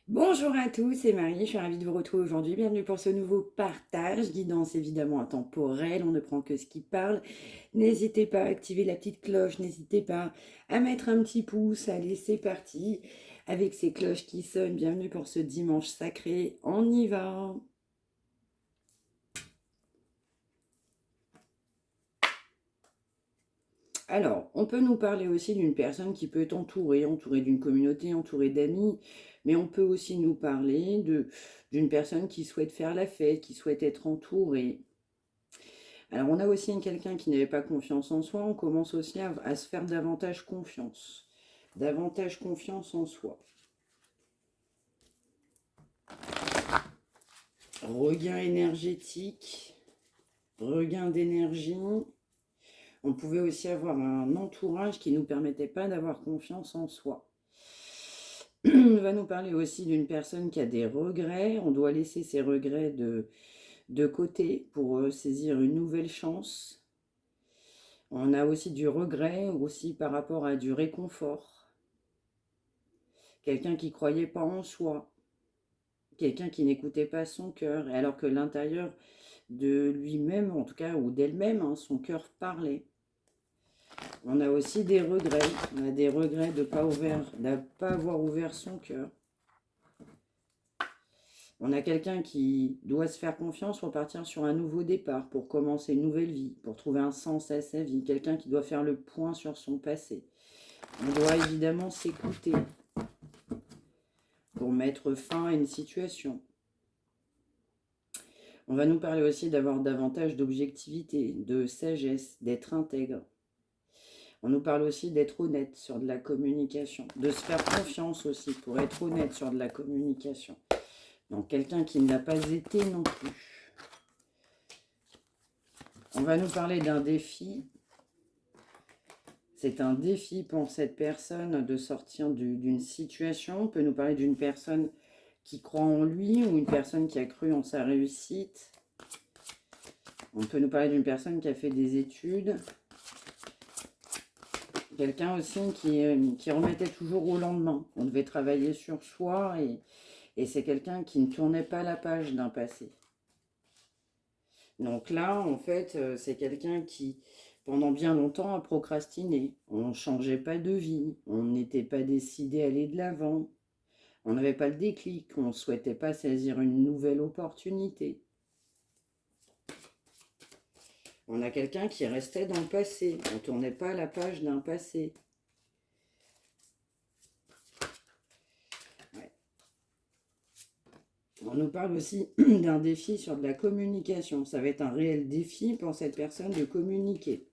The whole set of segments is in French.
Bonjour à tous, c'est Marie, je suis ravie de vous retrouver aujourd'hui. Bienvenue pour ce nouveau partage, guidance évidemment intemporelle, on ne prend que ce qui parle. N'hésitez pas à activer la petite cloche, n'hésitez pas à mettre un petit pouce, allez c'est parti. Avec ces cloches qui sonnent, bienvenue pour ce dimanche sacré, on y va. Alors, on peut nous parler aussi d'une personne qui peut être entourée d'une communauté, entourée d'amis, mais on peut aussi nous parler d'une personne qui souhaite faire la fête, qui souhaite être entourée. Alors, on a aussi quelqu'un qui n'avait pas confiance en soi, on commence aussi à se faire davantage confiance en soi. Regain énergétique, regain d'énergie. On pouvait aussi avoir un entourage qui ne nous permettait pas d'avoir confiance en soi. On va nous parler aussi d'une personne qui a des regrets. On doit laisser ses regrets de côté pour saisir une nouvelle chance. On a aussi du regret, aussi par rapport à du réconfort. Quelqu'un qui ne croyait pas en soi. Quelqu'un qui n'écoutait pas son cœur. Alors que l'intérieur de lui-même, en tout cas, ou d'elle-même, hein, son cœur parlait. On a aussi des regrets. On a des regrets de ne pas avoir ouvert son cœur. On a quelqu'un qui doit se faire confiance pour partir sur un nouveau départ, pour commencer une nouvelle vie, pour trouver un sens à sa vie. Quelqu'un qui doit faire le point sur son passé. On doit évidemment s'écouter pour mettre fin à une situation. On va nous parler aussi d'avoir davantage d'objectivité, de sagesse, d'être intègre. On nous parle aussi d'être honnête sur de la communication, de se faire confiance aussi pour être honnête sur de la communication. Donc quelqu'un qui ne l'a pas été non plus. On va nous parler d'un défi. C'est un défi pour cette personne de sortir d'une situation. On peut nous parler d'une personne qui croit en lui ou une personne qui a cru en sa réussite. On peut nous parler d'une personne qui a fait des études. Quelqu'un aussi qui remettait toujours au lendemain. On devait travailler sur soi et c'est quelqu'un qui ne tournait pas la page d'un passé. Donc là, en fait, c'est quelqu'un qui, pendant bien longtemps, a procrastiné. On ne changeait pas de vie, on n'était pas décidé à aller de l'avant, on n'avait pas le déclic, on ne souhaitait pas saisir une nouvelle opportunité. On a quelqu'un qui restait dans le passé, on ne tournait pas la page d'un passé. Ouais. On nous parle aussi d'un défi sur de la communication. Ça va être un réel défi pour cette personne de communiquer.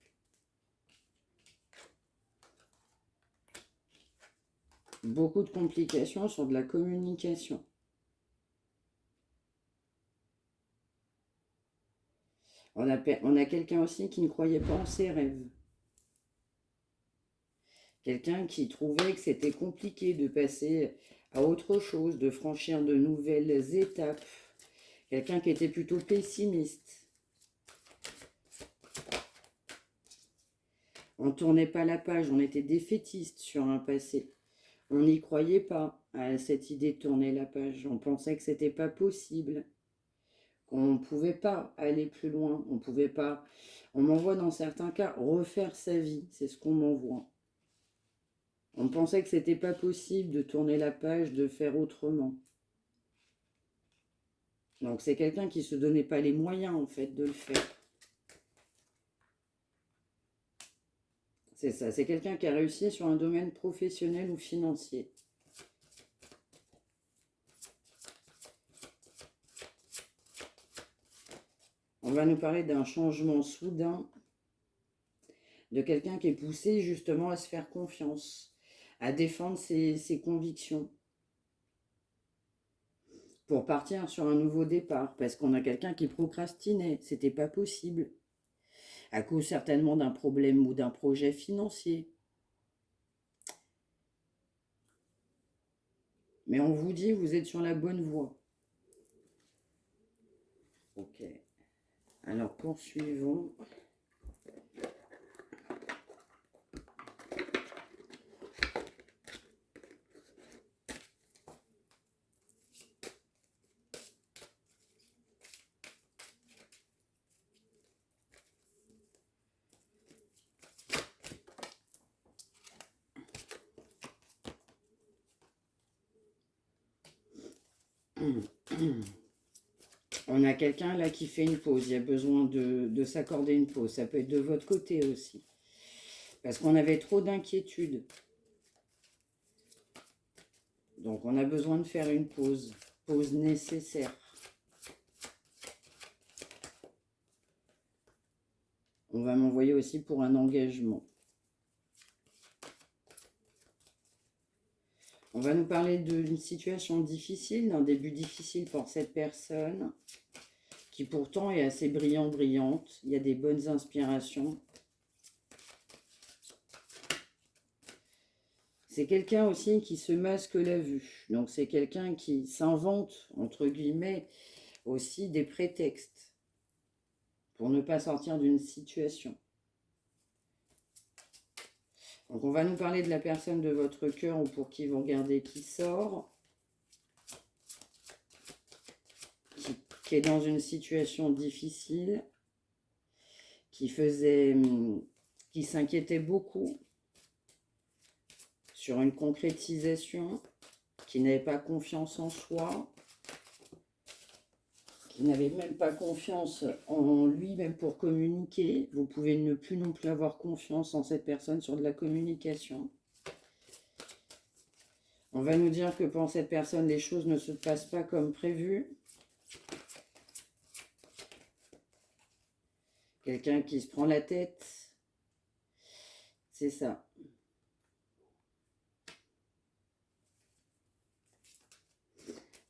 Beaucoup de complications sur de la communication. On a quelqu'un aussi qui ne croyait pas en ses rêves. Quelqu'un qui trouvait que c'était compliqué de passer à autre chose, de franchir de nouvelles étapes. Quelqu'un qui était plutôt pessimiste. On ne tournait pas la page, on était défaitiste sur un passé. On n'y croyait pas à cette idée de tourner la page. On pensait que c'était pas possible, qu'on ne pouvait pas aller plus loin. On pouvait pas. On m'envoie dans certains cas refaire sa vie. C'est ce qu'on m'envoie. On pensait que c'était pas possible de tourner la page, de faire autrement. Donc c'est quelqu'un qui se donnait pas les moyens en fait de le faire. C'est ça, c'est quelqu'un qui a réussi sur un domaine professionnel ou financier. On va nous parler d'un changement soudain, de quelqu'un qui est poussé justement à se faire confiance, à défendre ses convictions, pour partir sur un nouveau départ, parce qu'on a quelqu'un qui procrastinait, c'était pas possible, à cause certainement d'un problème ou d'un projet financier. Mais on vous dit, vous êtes sur la bonne voie. Ok. Alors poursuivons. On a quelqu'un là qui fait une pause. Il y a besoin de s'accorder une pause. Ça peut être de votre côté aussi. Parce qu'on avait trop d'inquiétudes. Donc on a besoin de faire une pause. Pause nécessaire. On va m'envoyer aussi pour un engagement. On va nous parler d'une situation difficile, d'un début difficile pour cette personne, qui pourtant est assez brillante. Il y a des bonnes inspirations. C'est quelqu'un aussi qui se masque la vue. Donc c'est quelqu'un qui s'invente, entre guillemets, aussi des prétextes pour ne pas sortir d'une situation. Donc on va nous parler de la personne de votre cœur ou pour qui vous regardez qui sort. Qui est dans une situation difficile. Qui s'inquiétait beaucoup sur une concrétisation. Qui n'avait pas confiance en soi. Qui n'avait même pas confiance en lui, même pour communiquer. Vous pouvez ne plus non plus avoir confiance en cette personne sur de la communication. On va nous dire que pour cette personne, les choses ne se passent pas comme prévu. Quelqu'un qui se prend la tête. C'est ça.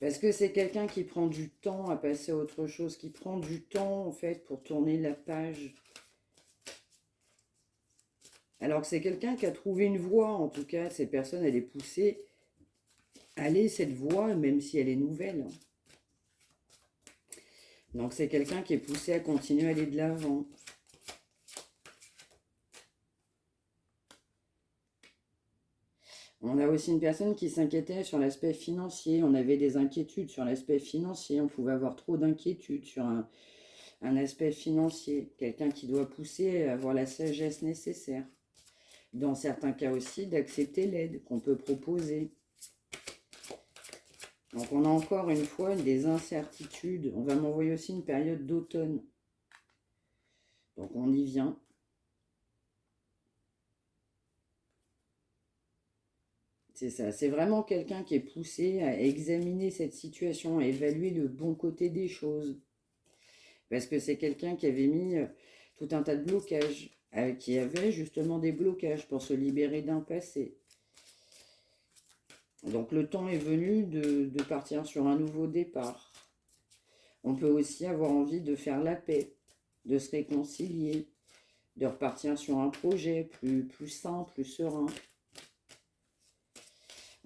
Parce que c'est quelqu'un qui prend du temps à passer à autre chose, qui prend du temps, en fait, pour tourner la page. Alors que c'est quelqu'un qui a trouvé une voie, en tout cas, cette personne, elle est poussée à aller cette voie, même si elle est nouvelle. Donc c'est quelqu'un qui est poussé à continuer à aller de l'avant. On a aussi une personne qui s'inquiétait sur l'aspect financier. On avait des inquiétudes sur l'aspect financier. On pouvait avoir trop d'inquiétudes sur un aspect financier. Quelqu'un qui doit pousser à avoir la sagesse nécessaire. Dans certains cas aussi, d'accepter l'aide qu'on peut proposer. Donc on a encore une fois des incertitudes. On va m'envoyer aussi une période d'automne. Donc on y vient. C'est ça, c'est vraiment quelqu'un qui est poussé à examiner cette situation, à évaluer le bon côté des choses. Parce que c'est quelqu'un qui avait mis tout un tas de blocages, qui avait justement des blocages pour se libérer d'un passé. Donc le temps est venu de partir sur un nouveau départ. On peut aussi avoir envie de faire la paix, de se réconcilier, de repartir sur un projet plus sain, plus serein.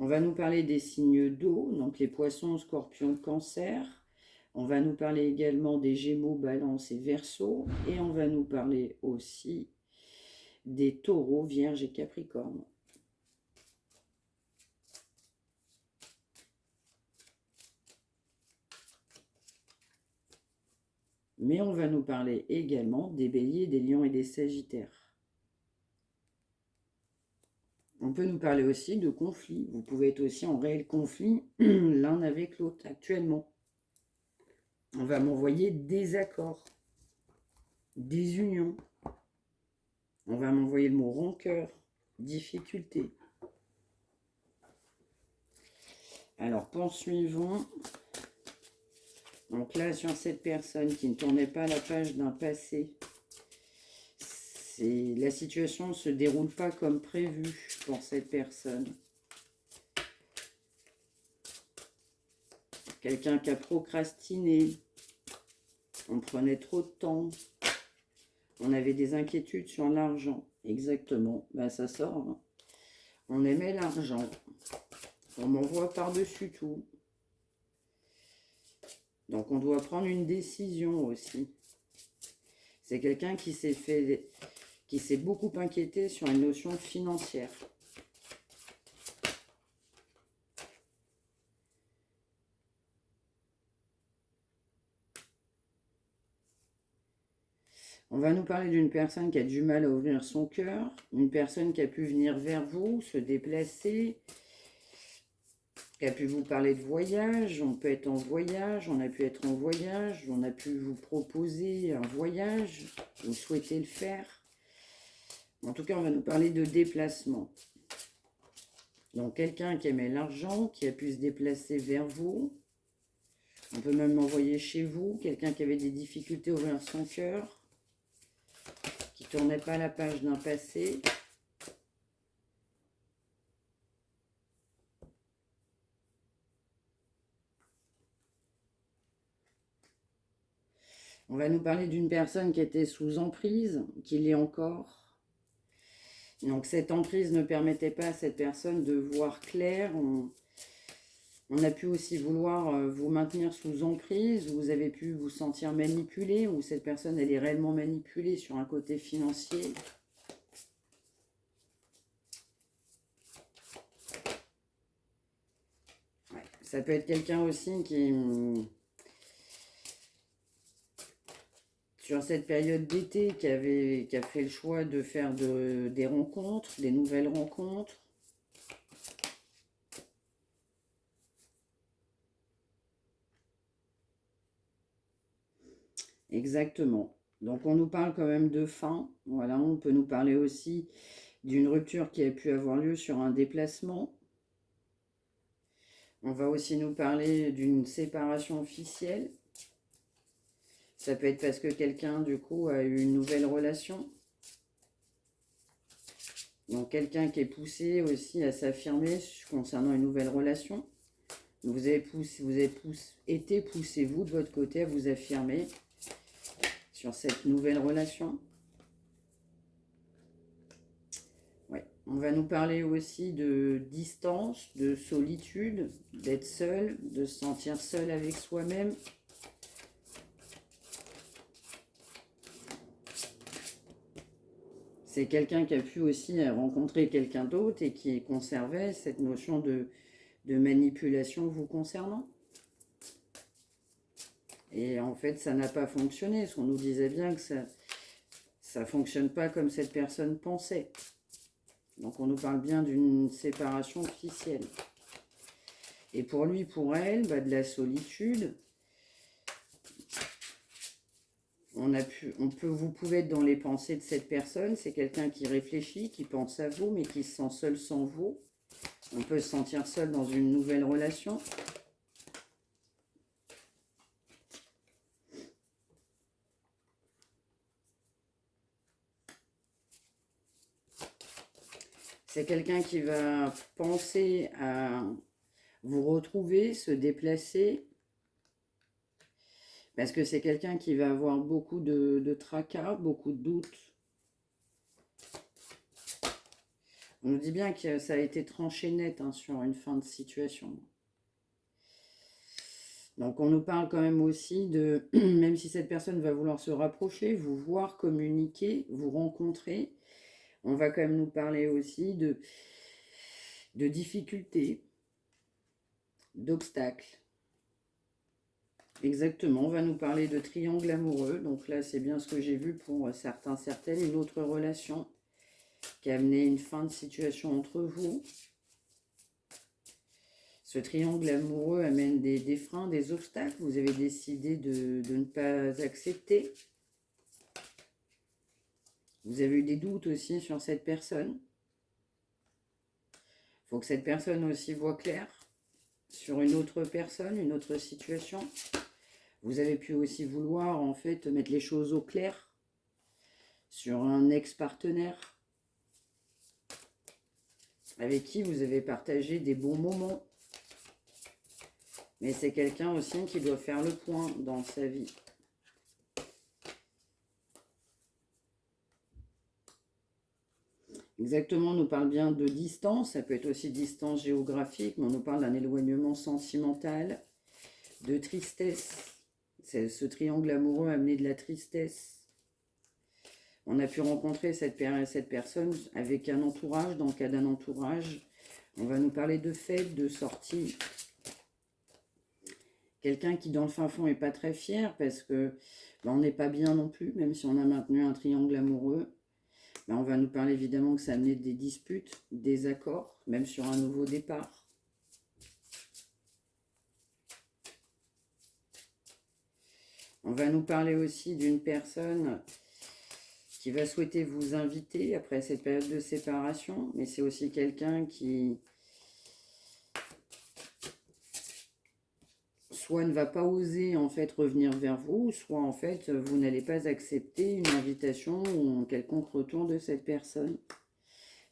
On va nous parler des signes d'eau, donc les poissons, scorpions, cancer. On va nous parler également des gémeaux, balance et verseau. Et on va nous parler aussi des taureaux, vierge et capricorne. Mais on va nous parler également des béliers, des lions et des sagittaires. On peut nous parler aussi de conflits. Vous pouvez être aussi en réel conflit l'un avec l'autre actuellement. On va m'envoyer des accords, des unions. On va m'envoyer le mot rancœur, difficulté. Alors, poursuivons. Donc là, sur cette personne qui ne tournait pas la page d'un passé, la situation ne se déroule pas comme prévu pour cette personne. Quelqu'un qui a procrastiné, on prenait trop de temps, on avait des inquiétudes sur l'argent, exactement, ben, ça sort, hein. On aimait l'argent, on m'envoie par-dessus tout. Donc on doit prendre une décision aussi. C'est quelqu'un qui s'est beaucoup inquiété sur une notion financière. On va nous parler d'une personne qui a du mal à ouvrir son cœur, une personne qui a pu venir vers vous, se déplacer, qui a pu vous parler de voyage. On peut être en voyage, on a pu être en voyage, on a pu vous proposer un voyage, vous souhaitez le faire. En tout cas, on va nous parler de déplacement. Donc, quelqu'un qui aimait l'argent, qui a pu se déplacer vers vous. On peut même l'envoyer chez vous. Quelqu'un qui avait des difficultés à ouvrir son cœur, qui ne tournait pas la page d'un passé. On va nous parler d'une personne qui était sous emprise, qui l'est encore. Donc cette emprise ne permettait pas à cette personne de voir clair. On a pu aussi vouloir vous maintenir sous emprise. Vous avez pu vous sentir manipulé, ou cette personne elle est réellement manipulée sur un côté financier. Ouais, ça peut être quelqu'un aussi qui... sur cette période d'été, qui a fait le choix de faire des rencontres, des nouvelles rencontres. Exactement. Donc on nous parle quand même de fin. Voilà, on peut nous parler aussi d'une rupture qui a pu avoir lieu sur un déplacement. On va aussi nous parler d'une séparation officielle. Ça peut être parce que quelqu'un, du coup, a eu une nouvelle relation. Donc, quelqu'un qui est poussé aussi à s'affirmer concernant une nouvelle relation. Vous avez été poussé, vous, de votre côté, à vous affirmer sur cette nouvelle relation. Ouais. On va nous parler aussi de distance, de solitude, d'être seul, de se sentir seul avec soi-même. C'est quelqu'un qui a pu aussi rencontrer quelqu'un d'autre et qui conservait cette notion de manipulation vous concernant. Et en fait, ça n'a pas fonctionné. Parce qu'on nous disait bien que ça ne fonctionne pas comme cette personne pensait. Donc on nous parle bien d'une séparation officielle. Et pour lui, pour elle, de la solitude. Vous pouvez être dans les pensées de cette personne. C'est quelqu'un qui réfléchit, qui pense à vous, mais qui se sent seul sans vous. On peut se sentir seul dans une nouvelle relation. C'est quelqu'un qui va penser à vous retrouver, se déplacer. Parce que c'est quelqu'un qui va avoir beaucoup de tracas, beaucoup de doutes. On nous dit bien que ça a été tranché net sur une fin de situation. Donc on nous parle quand même aussi de, même si cette personne va vouloir se rapprocher, vous voir, communiquer, vous rencontrer, on va quand même nous parler aussi de difficultés, d'obstacles. Exactement, on va nous parler de triangle amoureux. Donc là, c'est bien ce que j'ai vu pour certains, certaines. Une autre relation qui a amené une fin de situation entre vous. Ce triangle amoureux amène des freins, des obstacles. Vous avez décidé de ne pas accepter. Vous avez eu des doutes aussi sur cette personne. Il faut que cette personne aussi voit clair sur une autre personne, une autre situation. Vous avez pu aussi vouloir, en fait, mettre les choses au clair sur un ex-partenaire avec qui vous avez partagé des bons moments. Mais c'est quelqu'un aussi qui doit faire le point dans sa vie. Exactement, on nous parle bien de distance. Ça peut être aussi distance géographique, mais on nous parle d'un éloignement sentimental, de tristesse. Ce triangle amoureux a amené de la tristesse. On a pu rencontrer cette personne avec un entourage. Dans le cas d'un entourage, on va nous parler de fêtes, de sorties. Quelqu'un qui dans le fin fond n'est pas très fier parce que on n'est pas bien non plus, même si on a maintenu un triangle amoureux. On va nous parler évidemment que ça a amené des disputes, des accords, même sur un nouveau départ. On va nous parler aussi d'une personne qui va souhaiter vous inviter après cette période de séparation, mais c'est aussi quelqu'un qui soit ne va pas oser en fait revenir vers vous, soit en fait vous n'allez pas accepter une invitation ou un quelconque retour de cette personne.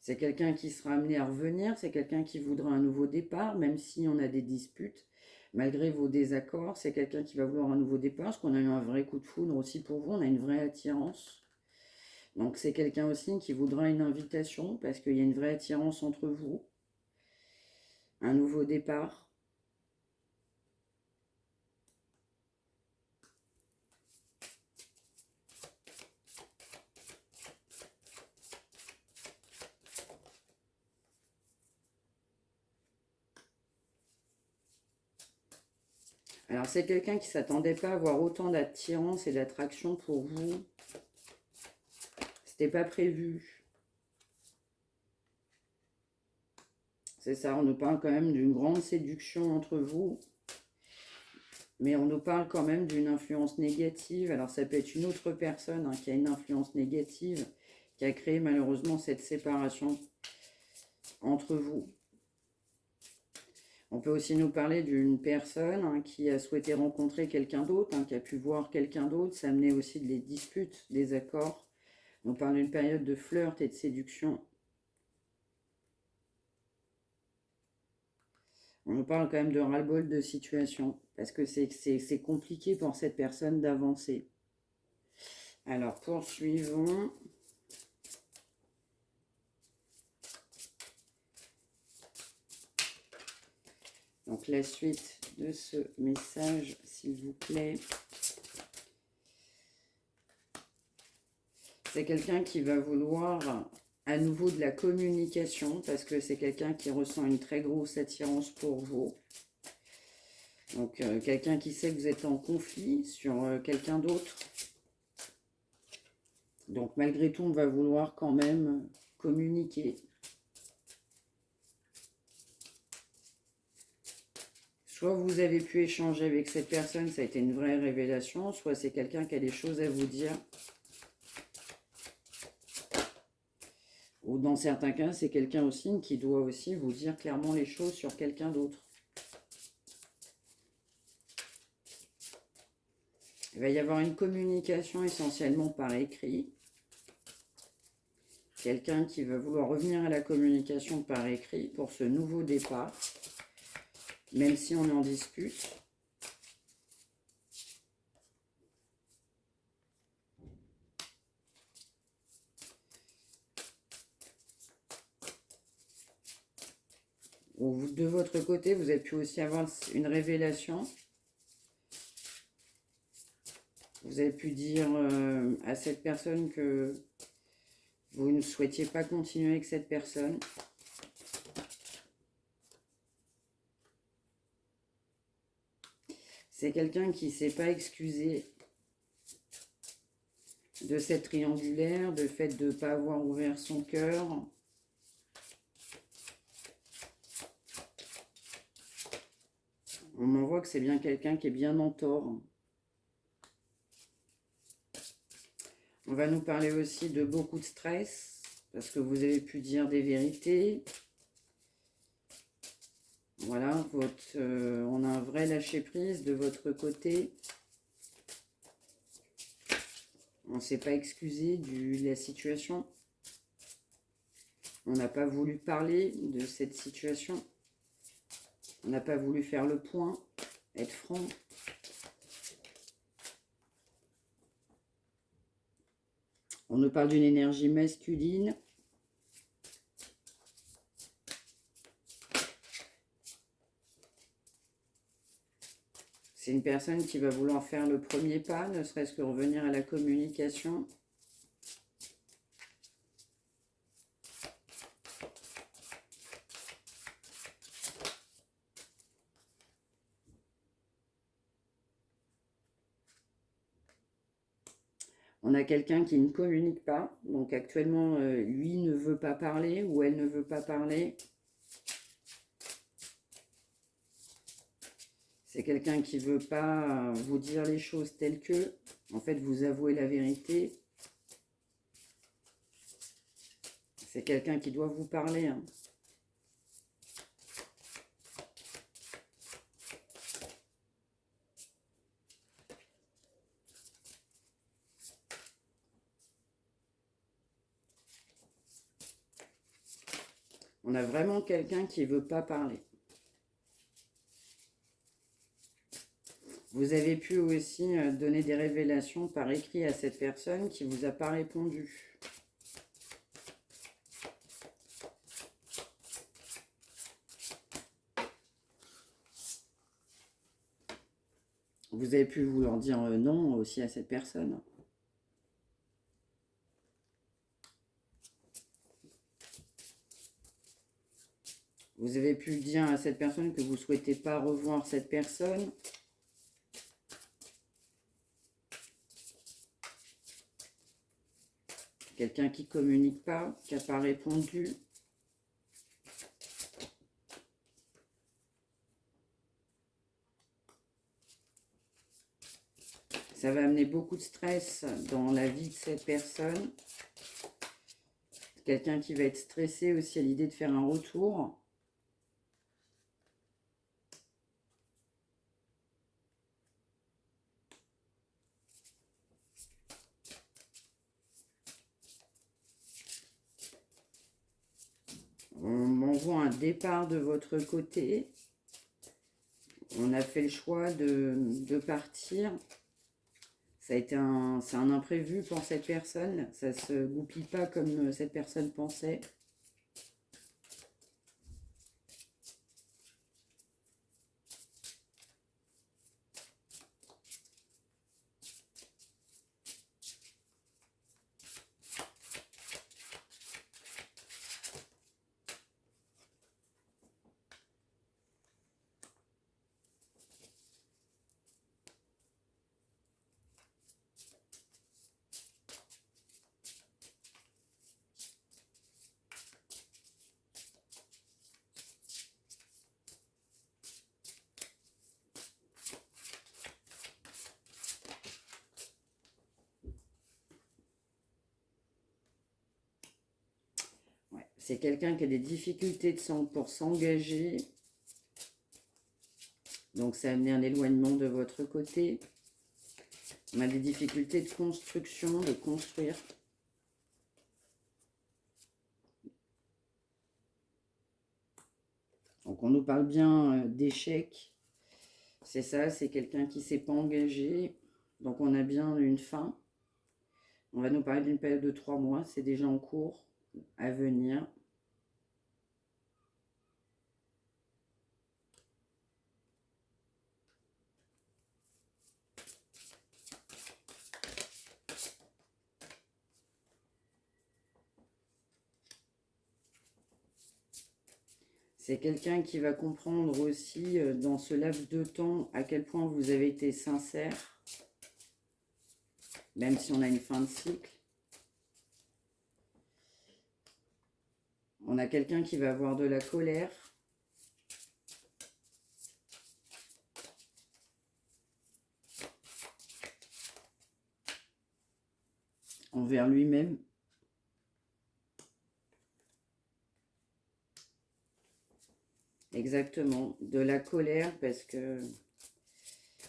C'est quelqu'un qui sera amené à revenir, c'est quelqu'un qui voudra un nouveau départ, même si on a des disputes, malgré vos désaccords, c'est quelqu'un qui va vouloir un nouveau départ, parce qu'on a eu un vrai coup de foudre aussi pour vous, on a une vraie attirance. Donc c'est quelqu'un aussi qui voudra une invitation, parce qu'il y a une vraie attirance entre vous, un nouveau départ. Alors c'est quelqu'un qui ne s'attendait pas à avoir autant d'attirance et d'attraction pour vous. C'était pas prévu. C'est ça, on nous parle quand même d'une grande séduction entre vous. Mais on nous parle quand même d'une influence négative. Alors ça peut être une autre personne qui a une influence négative, qui a créé malheureusement cette séparation entre vous. On peut aussi nous parler d'une personne qui a souhaité rencontrer quelqu'un d'autre, qui a pu voir quelqu'un d'autre. Ça amenait aussi des disputes, des accords. On parle d'une période de flirt et de séduction. On nous parle quand même de ras-le-bol de situation, parce que c'est compliqué pour cette personne d'avancer. Alors, poursuivons. Donc, la suite de ce message, s'il vous plaît. C'est quelqu'un qui va vouloir à nouveau de la communication, parce que c'est quelqu'un qui ressent une très grosse attirance pour vous. Donc, quelqu'un qui sait que vous êtes en conflit sur quelqu'un d'autre. Donc, malgré tout, on va vouloir quand même communiquer. Soit vous avez pu échanger avec cette personne, ça a été une vraie révélation, soit c'est quelqu'un qui a des choses à vous dire. Ou dans certains cas, c'est quelqu'un aussi qui doit aussi vous dire clairement les choses sur quelqu'un d'autre. Il va y avoir une communication essentiellement par écrit. Quelqu'un qui va vouloir revenir à la communication par écrit pour ce nouveau départ. Même si on est en dispute. Ou de votre côté, vous avez pu aussi avoir une révélation. Vous avez pu dire à cette personne que vous ne souhaitiez pas continuer avec cette personne. C'est quelqu'un qui ne s'est pas excusé de cette triangulaire, de fait de ne pas avoir ouvert son cœur. On m'envoie que c'est bien quelqu'un qui est bien en tort. On va nous parler aussi de beaucoup de stress, parce que vous avez pu dire des vérités. Voilà, on a un vrai lâcher-prise de votre côté. On ne s'est pas excusé de la situation. On n'a pas voulu parler de cette situation. On n'a pas voulu faire le point, être franc. On nous parle d'une énergie masculine. C'est une personne qui va vouloir faire le premier pas, ne serait-ce que revenir à la communication. On a quelqu'un qui ne communique pas, donc actuellement, lui ne veut pas parler ou elle ne veut pas parler. C'est quelqu'un qui ne veut pas vous dire les choses telles que. En fait, vous avouez la vérité. C'est quelqu'un qui doit vous parler. Hein. On a vraiment quelqu'un qui ne veut pas parler. Vous avez pu aussi donner des révélations par écrit à cette personne qui ne vous a pas répondu. Vous avez pu vouloir dire non aussi à cette personne. Vous avez pu dire à cette personne que vous ne souhaitez pas revoir cette personne. Quelqu'un qui ne communique pas, qui n'a pas répondu. Ça va amener beaucoup de stress dans la vie de cette personne. Quelqu'un qui va être stressé aussi à l'idée de faire un retour. On m'envoie un départ de votre côté. On a fait le choix de partir. Ça a été c'est un imprévu pour cette personne. Ça ne se goupille pas comme cette personne pensait. C'est quelqu'un qui a des difficultés pour s'engager. Donc, ça a amené un éloignement de votre côté. On a des difficultés de construction, de construire. Donc, on nous parle bien d'échec. C'est ça, c'est quelqu'un qui ne s'est pas engagé. Donc, on a bien une fin. On va nous parler d'une période de 3 mois. C'est déjà en cours, à venir. C'est quelqu'un qui va comprendre aussi dans ce laps de temps à quel point vous avez été sincère, même si on a une fin de cycle. On a quelqu'un qui va avoir de la colère. Envers lui-même. Exactement, de la colère parce que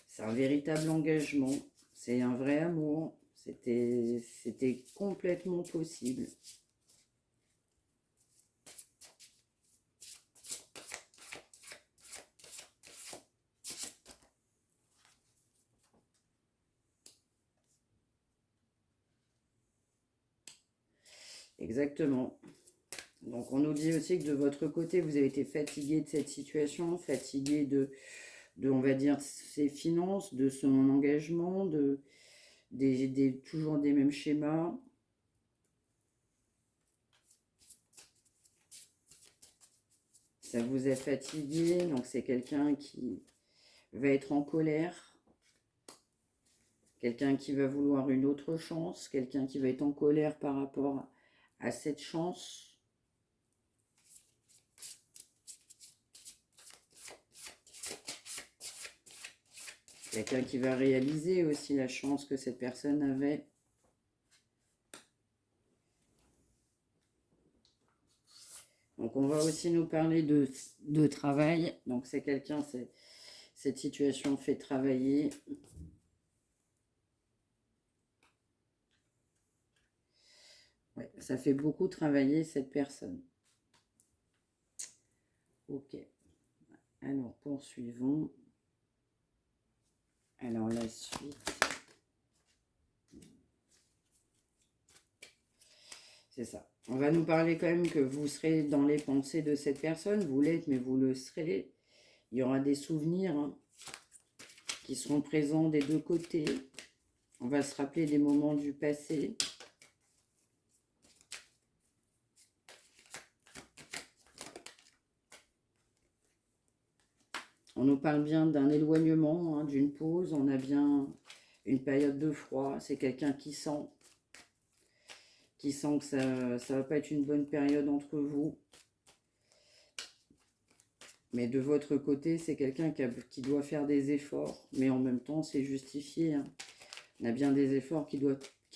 c'est un véritable engagement, c'est un vrai amour, c'était complètement possible. Exactement. Donc on nous dit aussi que de votre côté, vous avez été fatigué de cette situation, fatigué de on va dire, ses finances, de son engagement, toujours des mêmes schémas. Ça vous a fatigué, donc c'est quelqu'un qui va être en colère, quelqu'un qui va vouloir une autre chance, quelqu'un qui va être en colère par rapport à cette chance. Quelqu'un qui va réaliser aussi la chance que cette personne avait. Donc on va aussi nous parler de travail. Donc c'est quelqu'un, cette situation fait travailler. Ouais, ça fait beaucoup travailler cette personne. Ok. Alors poursuivons. Alors la suite. C'est ça. On va nous parler quand même que vous serez dans les pensées de cette personne. Vous l'êtes, mais vous le serez. Il y aura des souvenirs qui seront présents des deux côtés. On va se rappeler des moments du passé. On nous parle bien d'un éloignement, d'une pause. On a bien une période de froid. C'est quelqu'un qui sent que ça ne va pas être une bonne période entre vous. Mais de votre côté, c'est quelqu'un qui doit faire des efforts, mais en même temps, c'est justifié. On a bien des efforts qui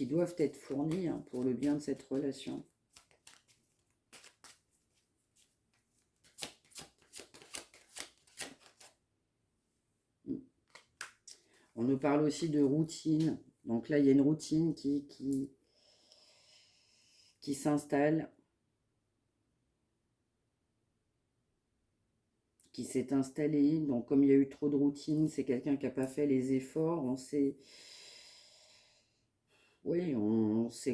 doivent être fournis pour le bien de cette relation. On nous parle aussi de routine. Donc là, il y a une routine qui s'installe, qui s'est installée. Donc comme il y a eu trop de routine, c'est quelqu'un qui n'a pas fait les efforts. On s'est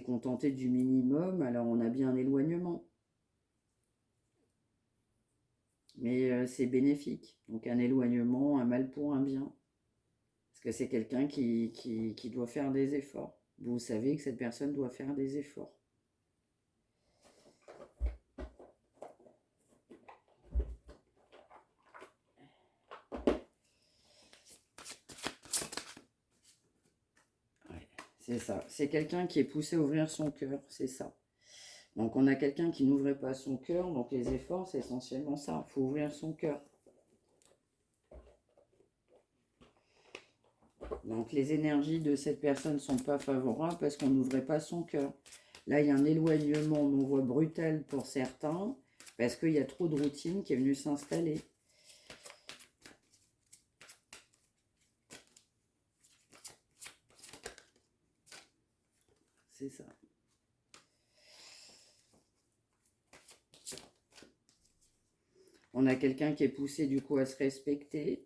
contenté du minimum, alors on a bien un éloignement. Mais c'est bénéfique. Donc un éloignement, un mal pour un bien. Parce que c'est quelqu'un qui doit faire des efforts. Vous savez que cette personne doit faire des efforts. Ouais, c'est ça. C'est quelqu'un qui est poussé à ouvrir son cœur, c'est ça. Donc on a quelqu'un qui n'ouvrait pas son cœur, donc les efforts, c'est essentiellement ça. Il faut ouvrir son cœur. Donc les énergies de cette personne ne sont pas favorables parce qu'on n'ouvrait pas son cœur. Là, il y a un éloignement, on voit brutal pour certains, parce qu'il y a trop de routine qui est venue s'installer. C'est ça. On a quelqu'un qui est poussé du coup à se respecter.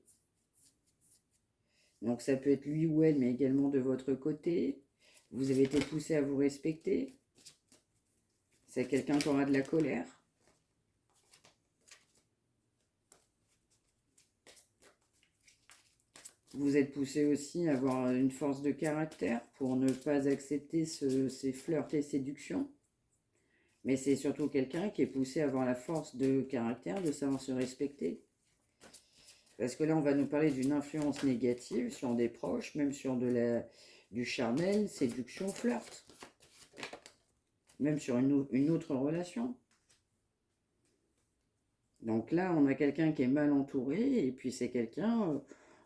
Donc ça peut être lui ou elle, mais également de votre côté. Vous avez été poussé à vous respecter. C'est quelqu'un qui aura de la colère. Vous êtes poussé aussi à avoir une force de caractère pour ne pas accepter ces flirts et séductions. Mais c'est surtout quelqu'un qui est poussé à avoir la force de caractère, de savoir se respecter. Parce que là, on va nous parler d'une influence négative sur des proches, même sur du charnel, séduction, flirt. Même sur une autre relation. Donc là, on a quelqu'un qui est mal entouré, et puis c'est quelqu'un,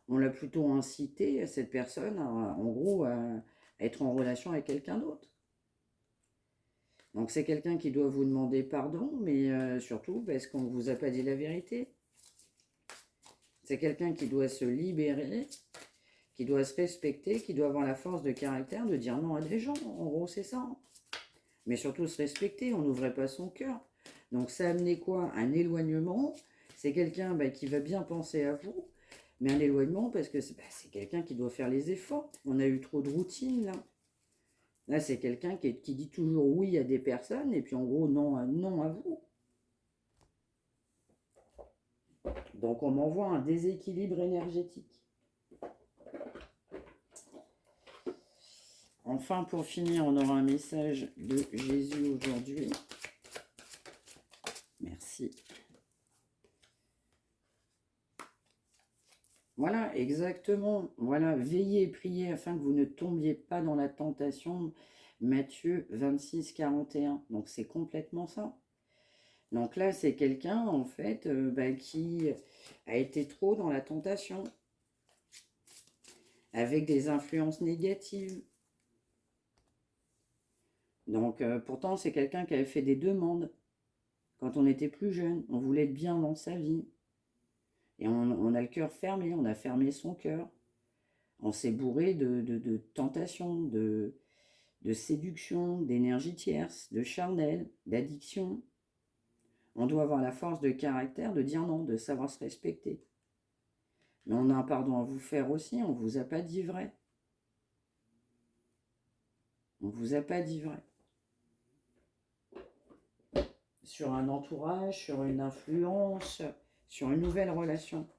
on l'a plutôt incité, cette personne, en gros, à être en relation avec quelqu'un d'autre. Donc c'est quelqu'un qui doit vous demander pardon, mais surtout parce qu'on ne vous a pas dit la vérité. C'est quelqu'un qui doit se libérer, qui doit se respecter, qui doit avoir la force de caractère de dire non à des gens. En gros, c'est ça. Mais surtout se respecter, on n'ouvrait pas son cœur. Donc ça a amené quoi? Un éloignement. C'est quelqu'un qui va bien penser à vous, mais un éloignement parce que c'est quelqu'un qui doit faire les efforts. On a eu trop de routine là. Là, c'est quelqu'un qui dit toujours oui à des personnes et puis en gros non à vous. Donc on m'envoie un déséquilibre énergétique. Enfin, pour finir, on aura un message de Jésus aujourd'hui. Merci. Voilà, exactement. Voilà, veillez et priez afin que vous ne tombiez pas dans la tentation. Matthieu 26, 41. Donc c'est complètement ça. Donc là, c'est quelqu'un, en fait, qui a été trop dans la tentation. avec des influences négatives. Donc, pourtant, c'est quelqu'un qui avait fait des demandes quand on était plus jeune. On voulait être bien dans sa vie. Et on a le cœur fermé, on a fermé son cœur. On s'est bourré de tentations, de séduction, d'énergie tierce, de charnel, d'addiction. On doit avoir la force de caractère de dire non, de savoir se respecter. Mais on a un pardon à vous faire aussi, on ne vous a pas dit vrai. On ne vous a pas dit vrai. Sur un entourage, sur une influence, sur une nouvelle relation.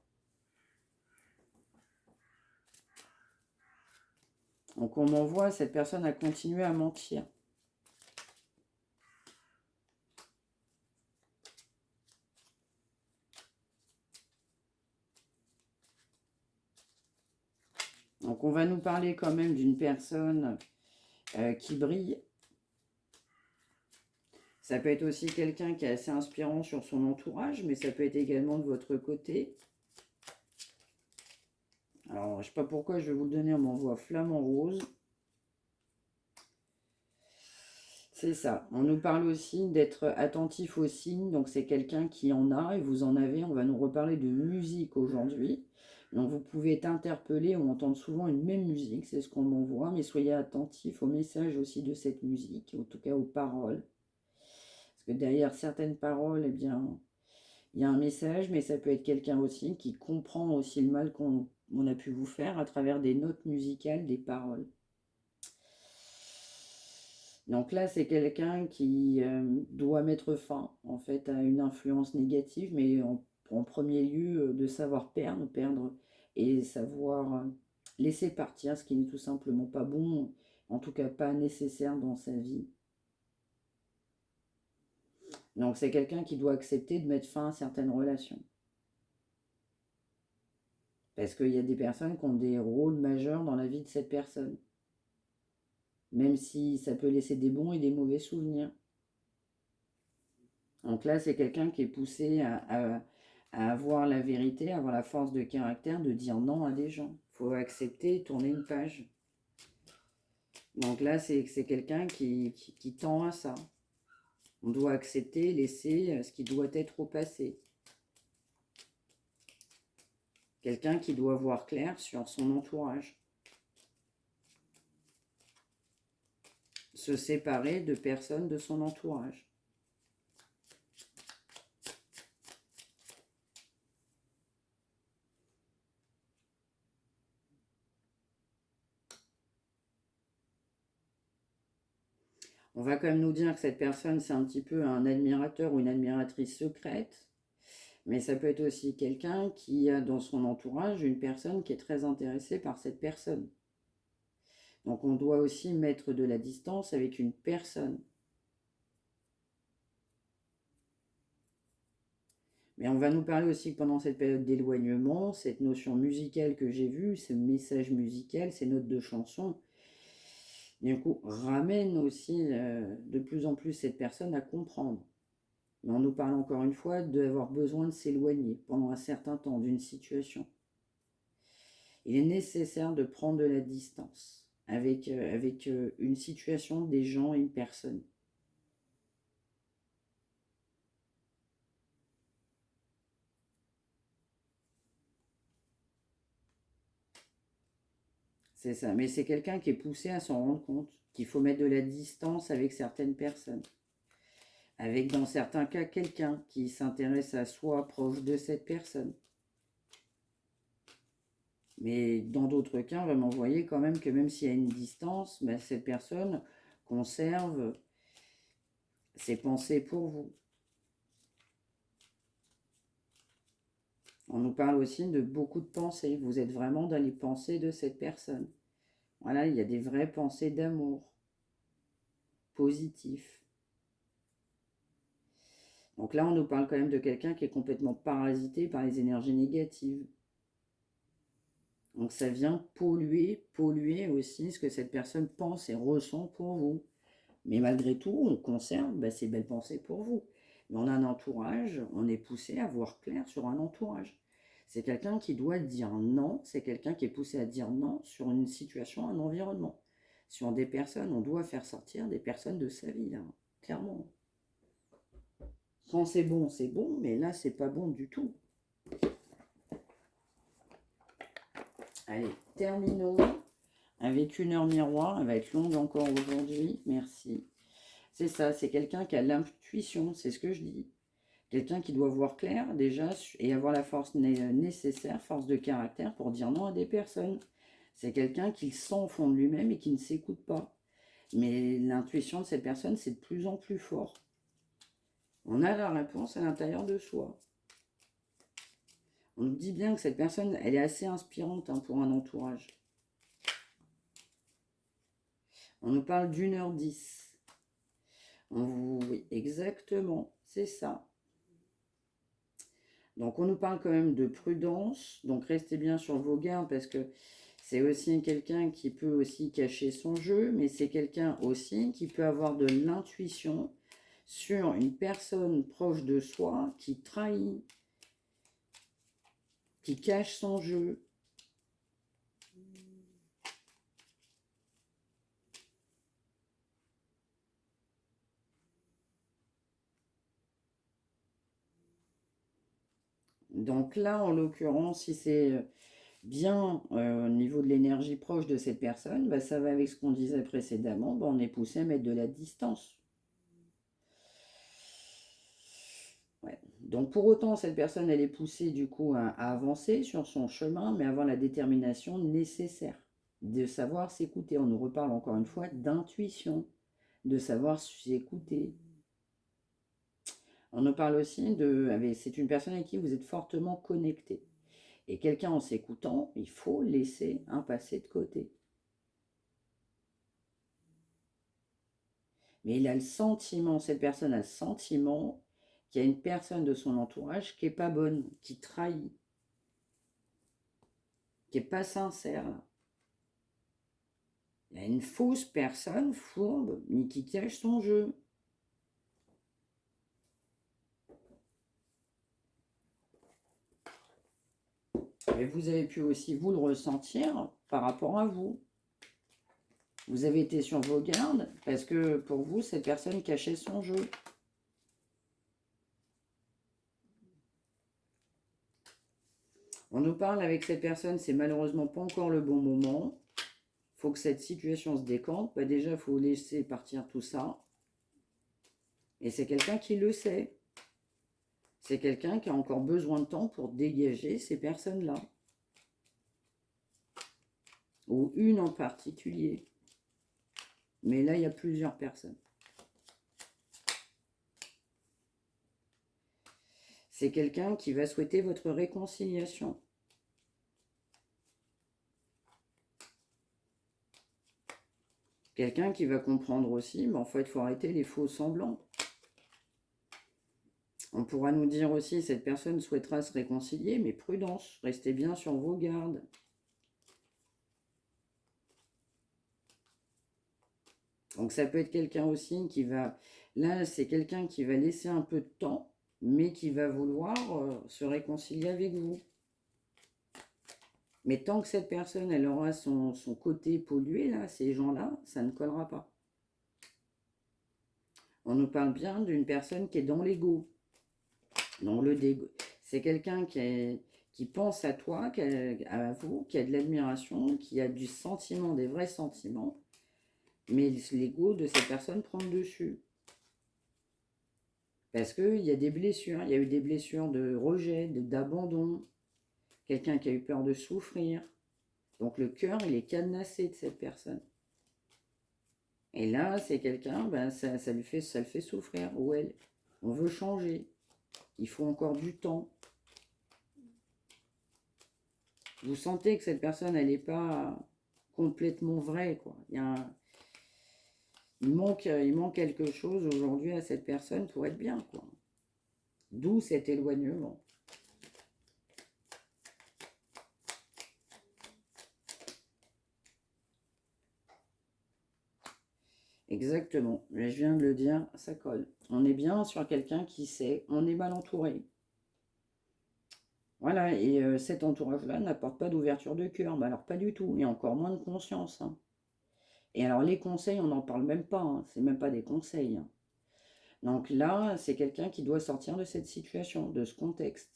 Donc on m'envoie, cette personne a continué à mentir. Donc on va nous parler quand même d'une personne qui brille. Ça peut être aussi quelqu'un qui est assez inspirant sur son entourage, mais ça peut être également de votre côté. Alors, je ne sais pas pourquoi je vais vous le donner, on m'envoie flamant rose. C'est ça. On nous parle aussi d'être attentif aux signes. Donc, c'est quelqu'un qui en a et vous en avez. On va nous reparler de musique aujourd'hui. Donc, vous pouvez être interpellé ou entendre souvent une même musique. C'est ce qu'on m'envoie. Mais soyez attentifs au message aussi de cette musique, en tout cas aux paroles. Parce que derrière certaines paroles, eh bien, il y a un message, mais ça peut être quelqu'un aussi qui comprend aussi le mal qu'on a pu vous faire à travers des notes musicales, des paroles. Donc là, c'est quelqu'un qui doit mettre fin, en fait, à une influence négative, mais en premier lieu, de savoir perdre et savoir laisser partir ce qui n'est tout simplement pas bon, en tout cas pas nécessaire dans sa vie. Donc c'est quelqu'un qui doit accepter de mettre fin à certaines relations. Parce qu'il y a des personnes qui ont des rôles majeurs dans la vie de cette personne. Même si ça peut laisser des bons et des mauvais souvenirs. Donc là, c'est quelqu'un qui est poussé à avoir la vérité, à avoir la force de caractère de dire non à des gens. Il faut accepter, tourner une page. Donc là, c'est quelqu'un qui tend à ça. On doit accepter, laisser ce qui doit être au passé. Quelqu'un qui doit voir clair sur son entourage. Se séparer de personnes de son entourage. On va quand même nous dire que cette personne, c'est un petit peu un admirateur ou une admiratrice secrète. Mais ça peut être aussi quelqu'un qui a dans son entourage une personne qui est très intéressée par cette personne. Donc on doit aussi mettre de la distance avec une personne. Mais on va nous parler aussi que pendant cette période d'éloignement, cette notion musicale que j'ai vue, ce message musical, ces notes de chanson, du coup, ramène aussi de plus en plus cette personne à comprendre. Mais on nous parle encore une fois d'avoir besoin de s'éloigner pendant un certain temps d'une situation. Il est nécessaire de prendre de la distance avec une situation, des gens et une personne. C'est ça, mais c'est quelqu'un qui est poussé à s'en rendre compte, qu'il faut mettre de la distance avec certaines personnes. Avec dans certains cas quelqu'un qui s'intéresse à soi proche de cette personne. Mais dans d'autres cas, on va m'envoyer quand même que même s'il y a une distance, ben cette personne conserve ses pensées pour vous. On nous parle aussi de beaucoup de pensées. Vous êtes vraiment dans les pensées de cette personne. Voilà, il y a des vraies pensées d'amour, positifs. Donc là, on nous parle quand même de quelqu'un qui est complètement parasité par les énergies négatives. Donc ça vient polluer aussi ce que cette personne pense et ressent pour vous. Mais malgré tout, on conserve ces belles pensées pour vous. Mais on a un entourage, on est poussé à voir clair sur un entourage. C'est quelqu'un qui doit dire non, c'est quelqu'un qui est poussé à dire non sur une situation, un environnement. Sur des personnes, on doit faire sortir des personnes de sa vie, là, clairement. Quand c'est bon, mais là, c'est pas bon du tout. Allez, terminons avec une heure miroir. Elle va être longue encore aujourd'hui, merci. C'est ça, c'est quelqu'un qui a l'intuition, c'est ce que je dis. Quelqu'un qui doit voir clair déjà et avoir la force nécessaire, force de caractère pour dire non à des personnes. C'est quelqu'un qui le sent au fond de lui-même et qui ne s'écoute pas. Mais l'intuition de cette personne, c'est de plus en plus fort. On a la réponse à l'intérieur de soi. On nous dit bien que cette personne, elle est assez inspirante pour un entourage. On nous parle d'1h10. Oui, exactement, c'est ça. Donc, on nous parle quand même de prudence. Donc, restez bien sur vos gardes parce que c'est aussi quelqu'un qui peut aussi cacher son jeu, mais c'est quelqu'un aussi qui peut avoir de l'intuition sur une personne proche de soi qui trahit, qui cache son jeu. Donc là, en l'occurrence, si c'est bien au niveau de l'énergie proche de cette personne, bah, ça va avec ce qu'on disait précédemment, bah, on est poussé à mettre de la distance. Ouais. Donc pour autant, cette personne, elle est poussée du coup à avancer sur son chemin, mais avoir la détermination nécessaire de savoir s'écouter. On nous reparle encore une fois d'intuition, de savoir s'écouter. On nous parle aussi c'est une personne avec qui vous êtes fortement connecté. Et quelqu'un en s'écoutant, il faut laisser un passé de côté. Mais il a le sentiment, cette personne a le sentiment qu'il y a une personne de son entourage qui n'est pas bonne, qui trahit, qui n'est pas sincère. Il y a une fausse personne, fourbe, mais qui cache son jeu. Et vous avez pu aussi vous le ressentir par rapport à vous. Vous avez été sur vos gardes parce que pour vous, cette personne cachait son jeu. On nous parle avec cette personne, c'est malheureusement pas encore le bon moment. Il faut que cette situation se décante. Bah déjà, il faut laisser partir tout ça. Et c'est quelqu'un qui le sait. C'est quelqu'un qui a encore besoin de temps pour dégager ces personnes-là. Ou une en particulier. Mais là, il y a plusieurs personnes. C'est quelqu'un qui va souhaiter votre réconciliation. Quelqu'un qui va comprendre aussi, mais en fait, il faut arrêter les faux semblants. On pourra nous dire aussi, cette personne souhaitera se réconcilier, mais prudence, restez bien sur vos gardes. Donc ça peut être quelqu'un aussi qui va... Là, c'est quelqu'un qui va laisser un peu de temps, mais qui va vouloir se réconcilier avec vous. Mais tant que cette personne, elle aura son côté pollué, là, ces gens-là, ça ne collera pas. On nous parle bien d'une personne qui est dans l'ego. Dans le dégo. C'est quelqu'un qui pense à toi, à vous, qui a de l'admiration, qui a du sentiment, des vrais sentiments. Mais l'ego de cette personne prend le dessus. Parce qu'il y a des blessures. Il y a eu des blessures de rejet, d'abandon. Quelqu'un qui a eu peur de souffrir. Donc le cœur, il est cadenassé de cette personne. Et là, c'est quelqu'un, ben, ça le fait souffrir. Ou elle. On veut changer. Il faut encore du temps. Vous sentez que cette personne, elle n'est pas complètement vraie, quoi. Il manque quelque chose aujourd'hui à cette personne pour être bien, quoi. D'où cet éloignement. Exactement. Je viens de le dire, ça colle. On est bien sur quelqu'un qui sait, on est mal entouré. Voilà, et cet entourage-là n'apporte pas d'ouverture de cœur. Bah alors pas du tout, et encore moins de conscience, hein. Et alors les conseils, on n'en parle même pas, hein. C'est même pas des conseils, hein. Donc là, c'est quelqu'un qui doit sortir de cette situation, de ce contexte.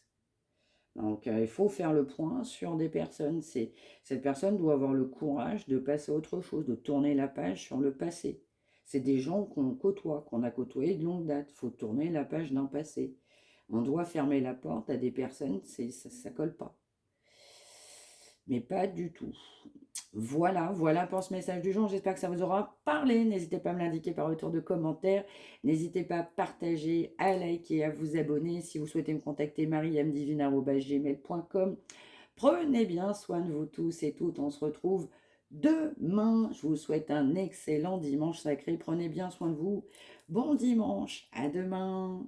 Donc il faut faire le point sur des personnes. Cette personne doit avoir le courage de passer à autre chose, de tourner la page sur le passé. C'est des gens qu'on côtoie, qu'on a côtoyés de longue date. Il faut tourner la page d'un passé. On doit fermer la porte à des personnes, ça colle pas. Mais pas du tout. Voilà pour ce message du jour. J'espère que ça vous aura parlé. N'hésitez pas à me l'indiquer par retour de commentaire. N'hésitez pas à partager, à liker, à vous abonner. Si vous souhaitez me contacter, mariamdivine@gmail.com. Prenez bien soin de vous tous et toutes. On se retrouve demain. Je vous souhaite un excellent dimanche sacré. Prenez bien soin de vous. Bon dimanche. À demain.